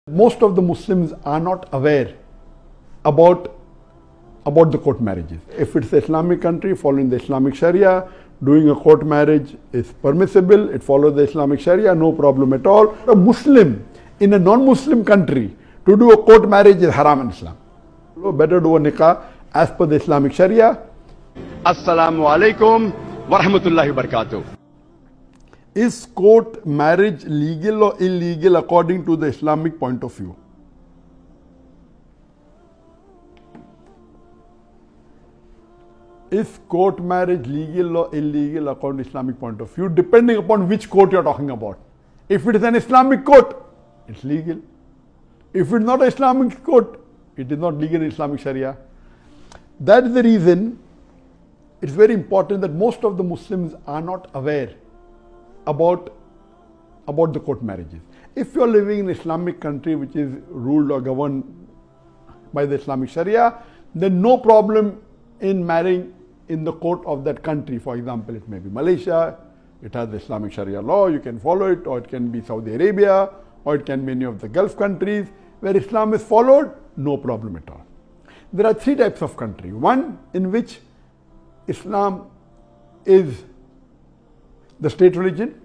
Most of the Muslims are not aware about the court marriages. If it's an Islamic country following the Islamic Sharia, doing a court marriage is permissible. It follows the Islamic Sharia, no problem at all. A Muslim in a non-Muslim country to do a court marriage is haram in Islam. So better do a nikah as per the Islamic Sharia. Assalamu alaikum wa rahmatullahi wa barakatuh. Is court marriage legal or illegal according to the Islamic point of view? Is court marriage legal or illegal according to Islamic point of view, depending upon which court you are talking about. If it is an Islamic court, it's legal. If it's not an Islamic court, it is not legal in Islamic Sharia. That is the reason it's very important that most of the Muslims are not aware about the court marriages. If you are living in an Islamic country which is ruled or governed by the Islamic Sharia, then no problem in marrying in the court of that country. For example, it may be Malaysia, it has the Islamic Sharia law, you can follow it, or it can be Saudi Arabia, or it can be any of the Gulf countries where Islam is followed, no problem at all. There are three types of country. One in which Islam is the state religion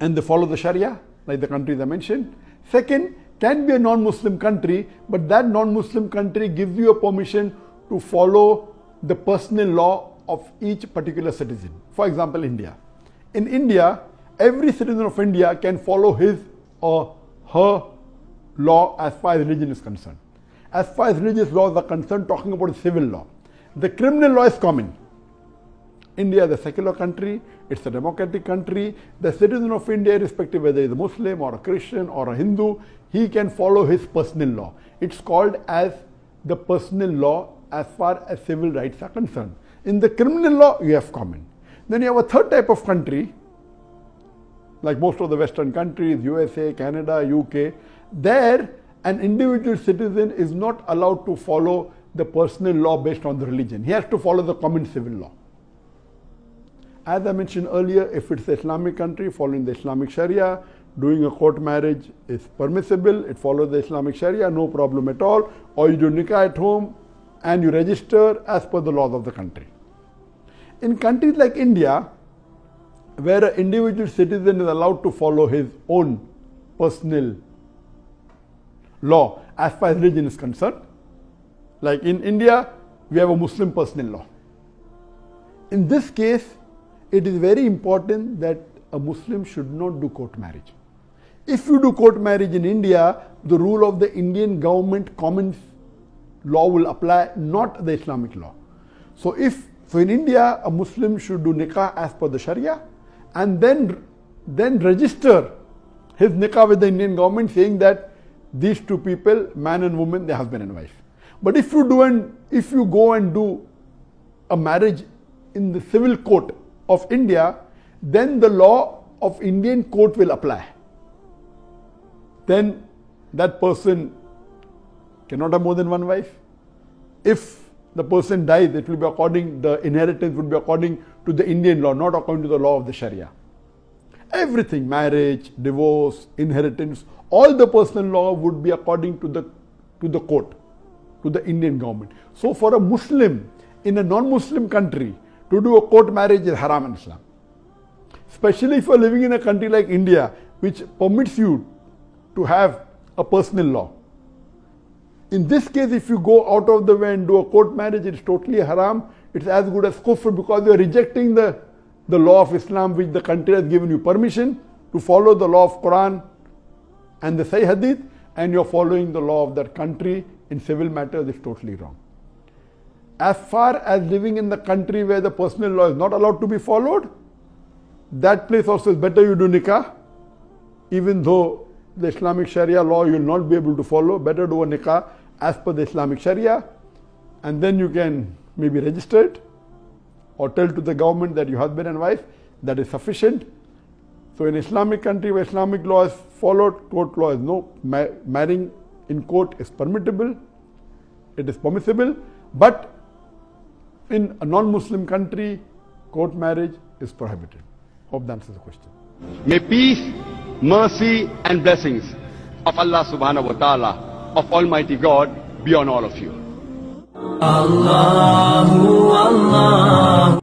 and they follow the Sharia, like the countries I mentioned. Second, can be a non-Muslim country, but that non-Muslim country gives you a permission to follow the personal law of each particular citizen. For example, India. In India, every citizen of India can follow his or her law as far as religion is concerned. As far as religious laws are concerned, talking about civil law. The criminal law is common. India is a secular country, it's a democratic country. The citizen of India, irrespective whether he is a Muslim or a Christian or a Hindu, he can follow his personal law. It's called as the personal law as far as civil rights are concerned. In the criminal law, you have common. Then you have a third type of country, like most of the Western countries, USA, Canada, UK. There, an individual citizen is not allowed to follow the personal law based on the religion. He has to follow the common civil law. As I mentioned earlier, if it's an Islamic country following the Islamic Sharia, doing a court marriage is permissible. It follows the Islamic Sharia, no problem at all. Or you do nikah at home and you register as per the laws of the country. In countries like India, where an individual citizen is allowed to follow his own personal law as far as religion is concerned, like in India, we have a Muslim personal law. In this case, it is very important that a Muslim should not do court marriage. If you do court marriage in India, the rule of the Indian government common law will apply, not the Islamic law. So in India, a Muslim should do nikah as per the Sharia and then register his nikah with the Indian government saying that these two people, man and woman, they're husband and wife. But if you go and do a marriage in the civil court of India, then the law of Indian court will apply. Then that person cannot have more than one wife. If the person dies, it will be the inheritance would be according to the Indian law, not according to the law of the Sharia. Everything, marriage, divorce, inheritance, all the personal law would be according to the court, to the Indian government. So for a Muslim in a non-Muslim country to do a court marriage is haram in Islam. Especially if you are living in a country like India, which permits you to have a personal law. In this case, if you go out of the way and do a court marriage, it's totally haram. It's as good as kufr because you are rejecting the law of Islam which the country has given you permission to follow the law of Quran and the Sahih Hadith, and you're following the law of that country in civil matters is totally wrong. As far as living in the country where the personal law is not allowed to be followed, that place also is better you do nikah, even though the Islamic Sharia law you will not be able to follow. Better do a nikah as per the Islamic Sharia, and then you can maybe register it or tell to the government that you're husband and wife. That is sufficient. So in Islamic country where Islamic law is followed, court law is no. Marrying in court is permissible. It is permissible. But in a non-Muslim country, court marriage is prohibited. Hope that answers the question. May peace, mercy and blessings of Allah subhanahu wa ta'ala, of Almighty God be on all of you. Allah